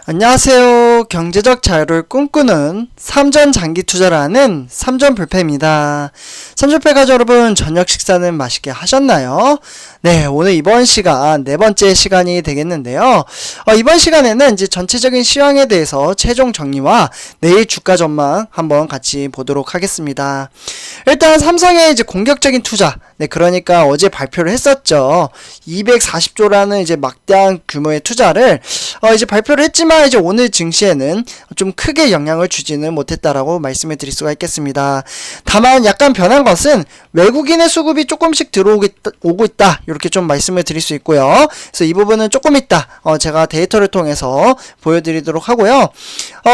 안녕하세요. 경제적 자유를 꿈꾸는 삼전 장기 투자라는 삼전불패입니다. 삼전불패 가족 여러분, 저녁 식사는 맛있게 하셨나요? 네, 오늘 이번 시간 네 번째 시간이 되겠는데요. 이번 시간에는 이제 전체적인 시황에 대해서 최종 정리와 내일 주가 전망 한번 같이 보도록 하겠습니다. 일단 삼성의 이제 공격적인 투자, 네, 그러니까 어제 발표를 했었죠. 240조라는 이제 막대한 규모의 투자를 이제 발표를 했지만 이제 오늘 증시에는 좀 크게 영향을 주지는 못했다라고 말씀을 드릴 수가 있겠습니다. 다만 약간 변한 것은 외국인의 수급이 조금씩 들어오고 있다. 이렇게 좀 말씀을 드릴 수 있고요. 그래서 이 부분은 조금 있다. 제가 데이터를 통해서 보여드리도록 하고요.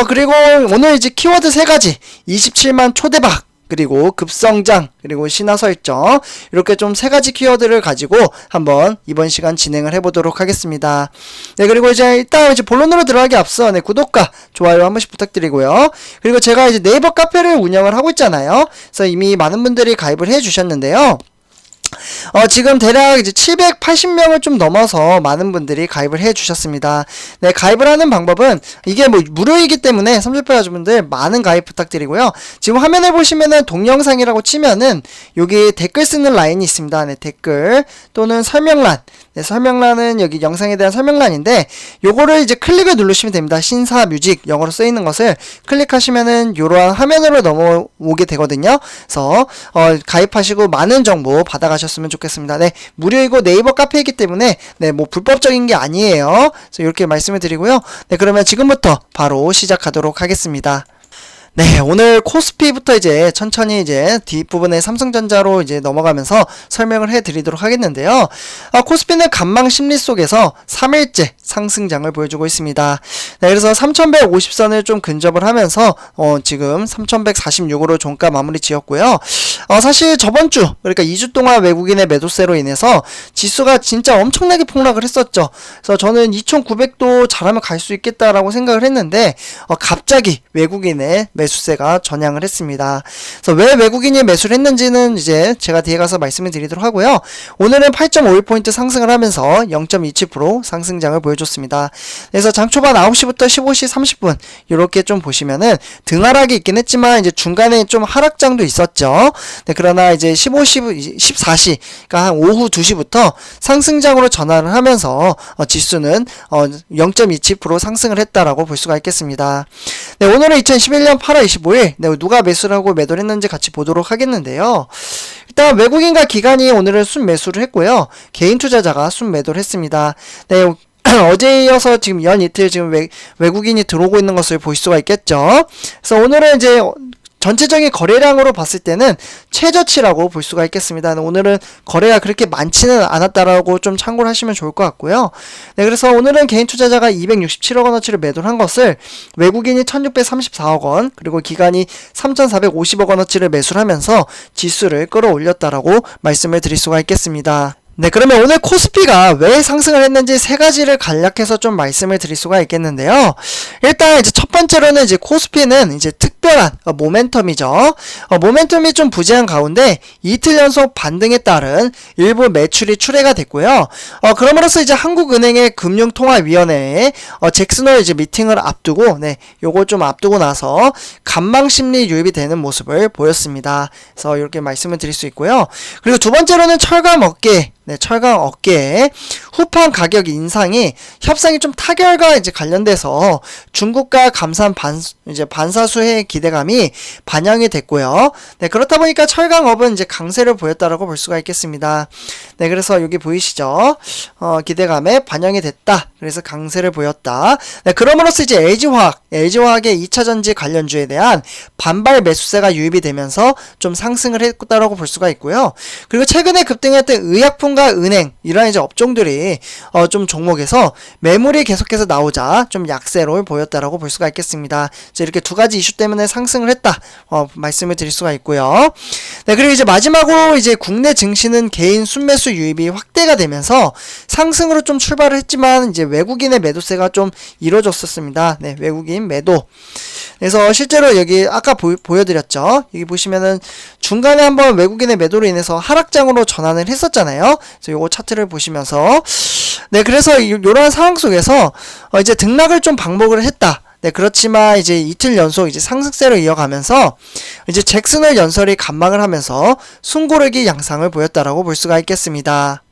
그리고 오늘 이제 키워드 세 가지, 27만 초대박, 그리고 급성장, 그리고 신화 설정, 이렇게 좀 세 가지 키워드를 가지고 한번 이번 시간 진행을 해보도록 하겠습니다. 네, 그리고 이제 일단 이제 본론으로 들어가기 앞서 구독과 좋아요 한 번씩 부탁드리고요. 그리고 제가 이제 네이버 카페를 운영을 하고 있잖아요. 그래서 이미 많은 분들이 가입을 해 주셨는데요. 지금 대략 이제 780명을 좀 넘어서 많은 분들이 가입을 해 주셨습니다. 네, 가입을 하는 방법은 이게 뭐 무료이기 때문에 삼십팔 가족분들 많은 가입 부탁드리고요. 지금 화면에 보시면은 동영상이라고 치면은 여기 댓글 쓰는 라인이 있습니다. 네, 댓글 또는 설명란. 네, 설명란은 여기 영상에 대한 설명란인데 요거를 이제 클릭을 누르시면 됩니다. 신사 뮤직 영어로 써 있는 것을 클릭하시면은 요러한 화면으로 넘어오게 되거든요. 그래서 가입하시고 많은 정보 받아가셨으면 좋겠습니다. 네, 무료이고 네이버 카페이기 때문에 네, 뭐 불법적인 게 아니에요. 그래서 이렇게 말씀을 드리고요. 네, 그러면 지금부터 바로 시작하도록 하겠습니다. 네, 오늘 코스피부터 이제 천천히 이제 뒷부분에 삼성전자로 이제 넘어가면서 설명을 해드리도록 하겠는데요. 코스피는 간망 심리 속에서 3일째 상승장을 보여주고 있습니다. 네, 그래서 3150선을 좀 근접을 하면서 지금 3146으로 종가 마무리 지었고요. 사실 저번 주, 그러니까 2주 동안 외국인의 매도세로 인해서 지수가 진짜 엄청나게 폭락을 했었죠. 그래서 저는 2900도 잘하면 갈 수 있겠다라고 생각을 했는데 갑자기 외국인의 매수세가 전향을 했습니다. 그래서 왜 외국인이 매수를 했는지는 이제 제가 뒤에 가서 말씀을 드리도록 하고요. 오늘은 8.51포인트 상승을 하면서 0.27% 상승장을 보여줬습니다. 그래서 장 초반 9시부터 15시 30분 이렇게 좀 보시면은 등하락이 있긴 했지만 이제 중간에 좀 하락장도 있었죠. 네, 그러나 이제 14시, 그러니까 한 오후 2시부터 상승장으로 전환을 하면서 지수는 0.27% 상승을 했다라고 볼 수가 있겠습니다. 네, 오늘은 2011년 8월 25일 네, 누가 매수를 하고 매도를 했는지 같이 보도록 하겠는데요. 일단 외국인과 기관이 오늘은 순매수를 했고요. 개인 투자자가 순매도를 했습니다. 네, 어제에 이어서 지금 연 이틀 지금 외국인이 들어오고 있는 것을 볼 수가 있겠죠. 그래서 오늘은 이제 전체적인 거래량으로 봤을 때는 최저치라고 볼 수가 있겠습니다. 오늘은 거래가 그렇게 많지는 않았다라고 좀 참고를 하시면 좋을 것 같고요. 네, 그래서 오늘은 개인 투자자가 267억 원어치를 매도를 한 것을 외국인이 1634억 원, 그리고 기관이 3450억 원어치를 매수를 하면서 지수를 끌어올렸다라고 말씀을 드릴 수가 있겠습니다. 네, 그러면 오늘 코스피가 왜 상승을 했는지 세 가지를 간략해서 좀 말씀을 드릴 수가 있겠는데요. 일단 이제 첫 번째로는 이제 코스피는 이제 특별한 모멘텀이죠. 모멘텀이 좀 부재한 가운데 이틀 연속 반등에 따른 일부 매출이 출회가 됐고요. 그럼으로써 이제 한국은행의 금융통화위원회에 잭슨홀 이제 미팅을 앞두고 요거 좀 앞두고 나서 간망 심리 유입이 되는 모습을 보였습니다. 그래서 이렇게 말씀을 드릴 수 있고요. 그리고 두 번째로는 철강 업계, 철강 업계의 후판 가격 인상이 협상이 좀 타결과 이제 관련돼서 중국과 감산 반사수의 기대감이 반영이 됐고요. 네, 그렇다 보니까 철강업은 이제 강세를 보였다라고 볼 수가 있겠습니다. 네, 그래서 여기 보이시죠? 기대감에 반영이 됐다. 그래서 강세를 보였다. 네, 그럼으로써 이제 LG화학의 2차전지 관련주에 대한 반발 매수세가 유입이 되면서 좀 상승을 했다라고 볼 수가 있고요. 그리고 최근에 급등했던 의약품과 은행, 이러한 이제 업종들이 좀 종목에서 매물이 계속해서 나오자 좀 약세로 보였다라고 볼 수가 있겠습니다. 이렇게 두 가지 이슈 때문에 상승을 했다 말씀을 드릴 수가 있고요. 네, 그리고 이제 마지막으로 이제 국내 증시는 개인 순매수 유입이 확대가 되면서 상승으로 좀 출발을 했지만 이제 외국인의 매도세가 좀 이루어졌었습니다. 네, 외국인 매도. 그래서 실제로 여기 아까 보여드렸죠. 여기 보시면은 중간에 한번 외국인의 매도로 인해서 하락장으로 전환을 했었잖아요. 그래서 요거 차트를 보시면서 네, 그래서 이러한 상황 속에서 이제 등락을 좀 방목을 했다. 네, 그렇지만 이제 이틀 연속 이제 상승세로 이어가면서 이제 잭슨홀 연설이 간망을 하면서 숨고르기 양상을 보였다라고 볼 수가 있겠습니다.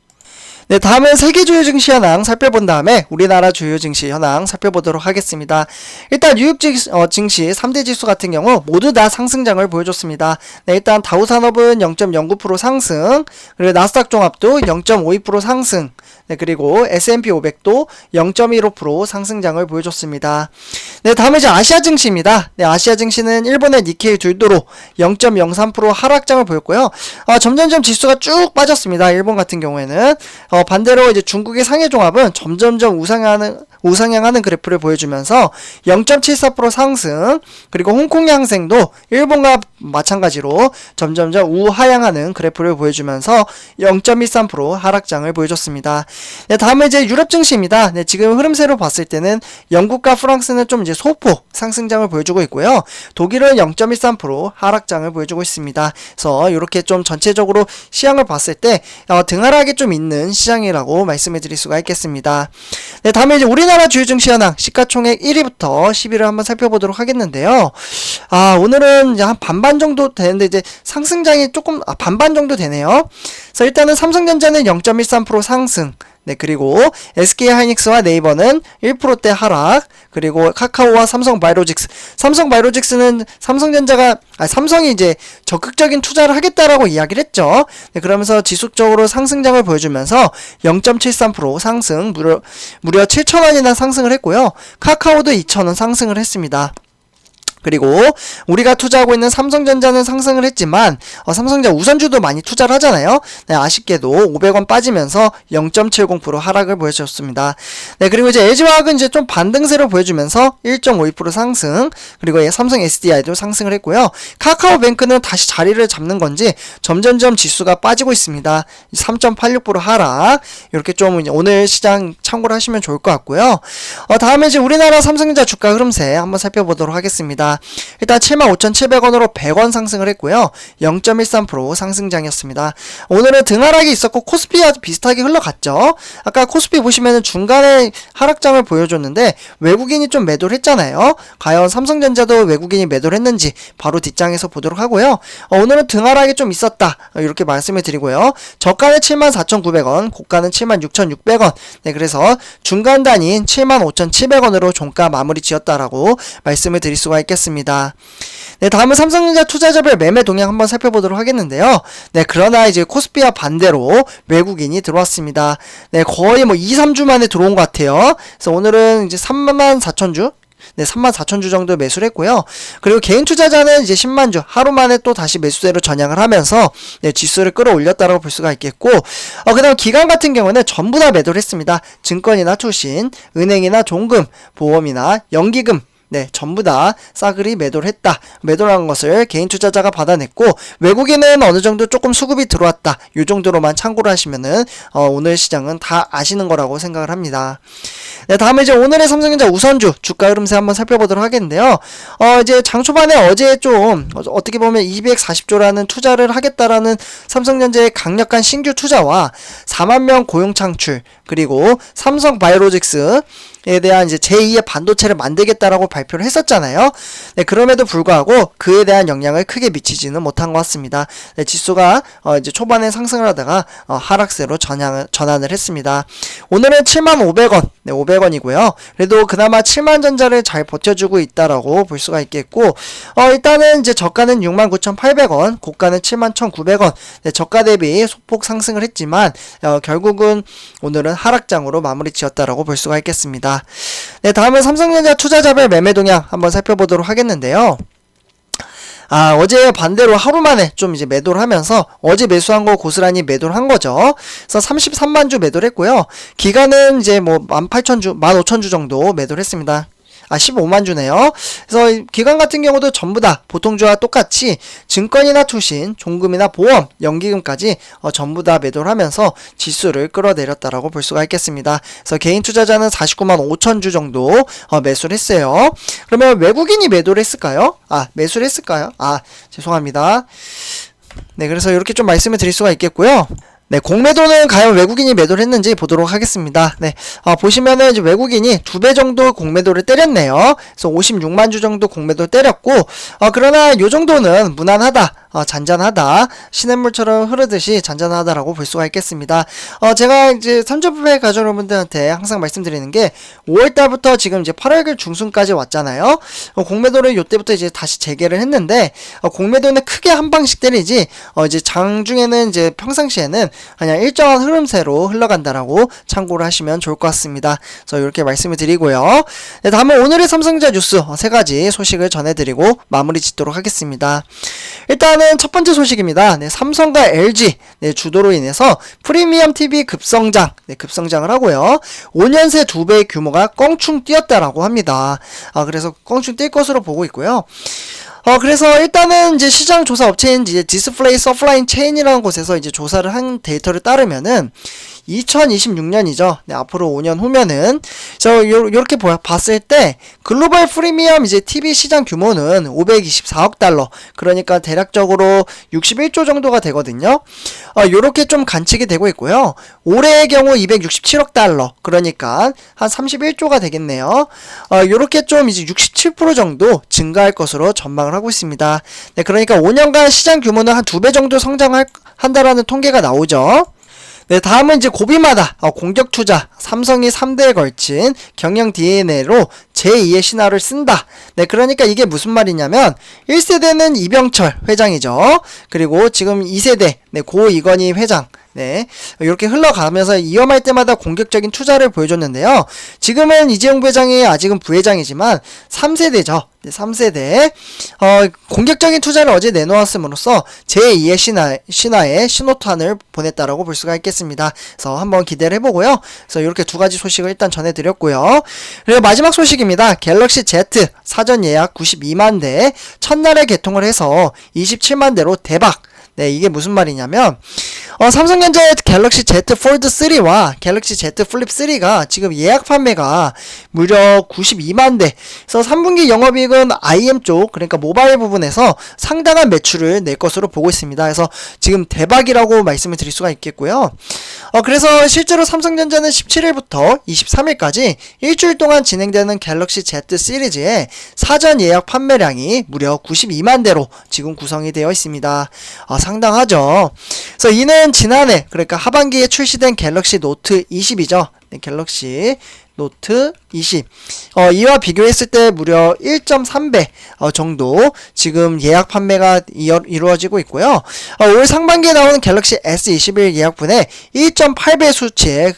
네, 다음은 세계 주요 증시 현황 살펴본 다음에 우리나라 주요 증시 현황 살펴보도록 하겠습니다. 일단 뉴욕 증시 3대 지수 같은 경우 모두 다 상승장을 보여줬습니다. 네, 일단 다우산업은 0.09% 상승, 그리고 나스닥 종합도 0.52% 상승, 네, 그리고 S&P 500도 0.15% 상승장을 보여줬습니다. 네, 다음은 이제 아시아 증시입니다. 네, 아시아 증시는 일본의 니케이 둘도로 0.03% 하락장을 보였고요. 점점점 지수가 쭉 빠졌습니다. 일본 같은 경우에는 반대로 이제 중국의 상해 종합은 점점점 우상향하는 그래프를 보여주면서 0.74% 상승, 그리고 홍콩 양생도 일본과 마찬가지로 점점점 우하향하는 그래프를 보여주면서 0.13% 하락장을 보여줬습니다. 네, 다음은 이제 유럽 증시입니다. 네, 지금 흐름세로 봤을 때는 영국과 프랑스는 좀 이제 소폭 상승장을 보여주고 있고요. 독일은 0.13% 하락장을 보여주고 있습니다. 그래서 이렇게 좀 전체적으로 시장을 봤을 때 등하락이 좀 있는 시장이라고 말씀해 드릴 수가 있겠습니다. 네, 다음에 이제 우리나라 주요 증시 현황 시가총액 1위부터 10위를 한번 살펴보도록 하겠는데요. 오늘은 이제 한 반반 정도 되는데 이제 상승장이 조금 반반 정도 되네요. 그래서 일단은 삼성전자는 0.13% 상승, 네, 그리고 SK하이닉스와 네이버는 1%대 하락, 그리고 카카오와 삼성바이오로직스는 삼성이 이제 적극적인 투자를 하겠다라고 이야기를 했죠. 네, 그러면서 지속적으로 상승장을 보여주면서 0.73% 상승, 무려 7,000원이나 상승을 했고요. 카카오도 2,000원 상승을 했습니다. 그리고 우리가 투자하고 있는 삼성전자는 상승을 했지만 삼성전자 우선주도 많이 투자를 하잖아요. 네, 아쉽게도 500원 빠지면서 0.70% 하락을 보여줬습니다. 네, 그리고 이제 LG화학은 이제 좀 반등세로 보여주면서 1.52% 상승, 그리고 삼성 SDI도 상승을 했고요. 카카오뱅크는 다시 자리를 잡는 건지 점점점 지수가 빠지고 있습니다. 3.86% 하락. 이렇게 좀 오늘 시장 참고를 하시면 좋을 것 같고요. 다음에 이제 우리나라 삼성전자 주가 흐름세 한번 살펴보도록 하겠습니다. 일단 75,700원으로 100원 상승을 했고요. 0.13% 상승장이었습니다. 오늘은 등하락이 있었고 코스피와 비슷하게 흘러갔죠. 아까 코스피 보시면은 중간에 하락장을 보여줬는데 외국인이 좀 매도를 했잖아요. 과연 삼성전자도 외국인이 매도를 했는지 바로 뒷장에서 보도록 하고요. 오늘은 등하락이 좀 있었다. 이렇게 말씀을 드리고요. 저가는 74,900원, 고가는 76,600원. 네, 그래서 중간 단위인 75,700원으로 종가 마무리 지었다라고 말씀을 드릴 수가 있겠습니다. 네, 다음은 삼성전자 투자자별 매매 동향 한번 살펴보도록 하겠는데요. 네, 그러나 이제 코스피와 반대로 외국인이 들어왔습니다. 네, 거의 2, 3주 만에 들어온 것 같아요. 그래서 오늘은 이제 34,000주? 네, 34,000주 정도 매수를 했고요. 그리고 개인 투자자는 이제 10만 주 하루 만에 또 다시 매수세로 전향을 하면서 네, 지수를 끌어올렸다고 볼 수가 있겠고, 그다음 기관 같은 경우는 전부 다 매도를 했습니다. 증권이나 투신, 은행이나 종금, 보험이나 연기금, 네, 전부 다 싸그리 매도를 했다. 매도를 한 것을 개인 투자자가 받아냈고, 외국인은 어느 정도 조금 수급이 들어왔다. 요 정도로만 참고를 하시면은 오늘 시장은 다 아시는 거라고 생각을 합니다. 네, 다음에 이제 오늘의 삼성전자 우선주 주가 흐름세 한번 살펴보도록 하겠는데요. 이제 장 초반에 어제 좀 어떻게 보면 240조라는 투자를 하겠다라는 삼성전자의 강력한 신규 투자와 4만 명 고용 창출, 그리고 삼성바이오로직스에 대한 이제 제2의 반도체를 만들겠다라고 발표를 했었잖아요. 네, 그럼에도 불구하고 그에 대한 영향을 크게 미치지는 못한 것 같습니다. 네, 지수가 이제 초반에 상승을 하다가 하락세로 전환을 했습니다. 오늘은 75,000원, 네, 500원이고요. 그래도 그나마 7만전자를 잘 버텨주고 있다라고 볼 수가 있겠고, 일단은 이제 저가는 69,800원, 고가는 71,900원, 네, 저가 대비 소폭 상승을 했지만, 결국은 오늘은 하락장으로 마무리 지었다라고 볼 수가 있겠습니다. 네, 다음은 삼성전자 투자자별 매매 동향 한번 살펴보도록 하겠는데요. 어제 반대로 하루 만에 좀 이제 매도를 하면서 어제 매수한 거 고스란히 매도를 한 거죠. 그래서 33만 주 매도를 했고요. 기간은 이제 18,000주, 15,000주 정도 매도를 했습니다. 15만 주네요. 그래서 기관 같은 경우도 전부 다 보통주와 똑같이 증권이나 투신, 종금이나 보험, 연기금까지 전부 다 매도를 하면서 지수를 끌어내렸다라고 볼 수가 있겠습니다. 그래서 개인 투자자는 49만 5천 주 정도 매수를 했어요. 그러면 외국인이 매도를 했을까요? 매수를 했을까요? 죄송합니다. 네, 그래서 이렇게 좀 말씀을 드릴 수가 있겠고요. 네, 공매도는 과연 외국인이 매도를 했는지 보도록 하겠습니다. 네, 보시면은 이제 외국인이 2배 정도 공매도를 때렸네요. 그래서 56만 주 정도 공매도를 때렸고, 그러나 요 정도는 무난하다. 잔잔하다. 시냇물처럼 흐르듯이 잔잔하다라고 볼 수가 있겠습니다. 제가 이제 삼전부패 가족 여러분들한테 항상 말씀드리는 게 5월달부터 지금 이제 8월 중순까지 왔잖아요. 공매도를 요때부터 이제 다시 재개를 했는데, 공매도는 크게 한 방씩 때리지, 이제 장중에는 이제 평상시에는 그냥 일정한 흐름새로 흘러간다라고 참고를 하시면 좋을 것 같습니다. 그래서 이렇게 말씀을 드리고요. 네, 다음은 오늘의 삼성전자 뉴스 세 가지 소식을 전해드리고 마무리 짓도록 하겠습니다. 일단은 첫 번째 소식입니다. 네, 삼성과 LG 주도로 인해서 프리미엄 TV 급성장을 하고요. 5년 새 2배의 규모가 껑충 뛰었다라고 합니다. 그래서 껑충 뛸 것으로 보고 있고요. 그래서 일단은 이제 시장 조사 업체인 이제 디스플레이 서플라이 체인이라는 곳에서 이제 조사를 한 데이터를 따르면은 2026년이죠. 네, 앞으로 5년 후면은 요렇게 봤을 때 글로벌 프리미엄 이제 TV 시장 규모는 524억 달러. 그러니까 대략적으로 61조 정도가 되거든요. 요렇게 좀 관측이 되고 있고요. 올해의 경우 267억 달러. 그러니까 한 31조가 되겠네요. 요렇게 좀 이제 67% 정도 증가할 것으로 전망을 하고 있습니다. 네, 그러니까 5년간 시장 규모는 한 2배 정도 성장한다라는 통계가 나오죠. 네, 다음은 이제 고비마다 공격 투자, 삼성이 3대에 걸친 경영 DNA로 제2의 신화를 쓴다. 네, 그러니까 이게 무슨 말이냐면 1세대는 이병철 회장이죠. 그리고 지금 2세대 고 이건희 회장. 네, 이렇게 흘러가면서 위험할 때마다 공격적인 투자를 보여줬는데요. 지금은 이재용 부회장이 아직은 부회장이지만 3세대죠. 네, 3세대 공격적인 투자를 어제 내놓았음으로써 제2의 신화의 신호탄을 보냈다라고 볼 수가 있겠습니다. 그래서 한번 기대를 해보고요. 그래서 이렇게 두 가지 소식을 일단 전해드렸고요. 그리고 마지막 소식입니다. 갤럭시 Z 사전 예약 92만 대 첫날에 개통을 해서 27만 대로 대박. 네, 이게 무슨 말이냐면 삼성전자의 갤럭시 Z 폴드 3와 갤럭시 Z 플립 3가 지금 예약 판매가 무려 92만 대. 그래서 3분기 영업이익은 IM 쪽, 그러니까 모바일 부분에서 상당한 매출을 낼 것으로 보고 있습니다. 그래서 지금 대박이라고 말씀을 드릴 수가 있겠고요. 그래서 실제로 삼성전자는 17일부터 23일까지 일주일 동안 진행되는 갤럭시 Z 시리즈의 사전 예약 판매량이 무려 92만 대로 지금 구성이 되어 있습니다. 상당하죠. 그래서 이는 지난해, 그러니까 하반기에 출시된 갤럭시 노트 20이죠. 네, 갤럭시 노트 20 이와 비교했을 때 무려 1.3배 정도 지금 예약 판매가 이루어지고 있고요. 올 상반기에 나오는 갤럭시 S21 예약분의 1.8배 수치에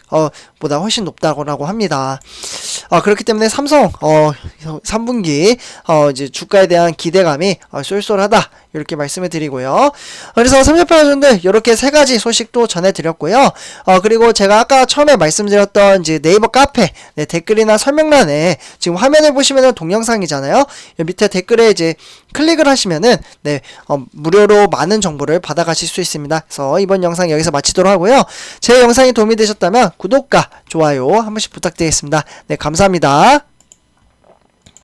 보다 훨씬 높다고 합니다. 그렇기 때문에 삼성 3분기 이제 주가에 대한 기대감이 쏠쏠하다, 이렇게 말씀을 드리고요. 그래서 삼성전자분들 이렇게 세 가지 소식도 전해드렸고요. 그리고 제가 아까 처음에 말씀드렸던 이제 네이버 카페 댓글이나 설명란에 지금 화면을 보시면은 동영상이잖아요. 밑에 댓글에 이제 클릭을 하시면은 무료로 많은 정보를 받아가실 수 있습니다. 그래서 이번 영상 여기서 마치도록 하고요. 제 영상이 도움이 되셨다면 구독과 좋아요 한 번씩 부탁드리겠습니다. 네, 감사합니다.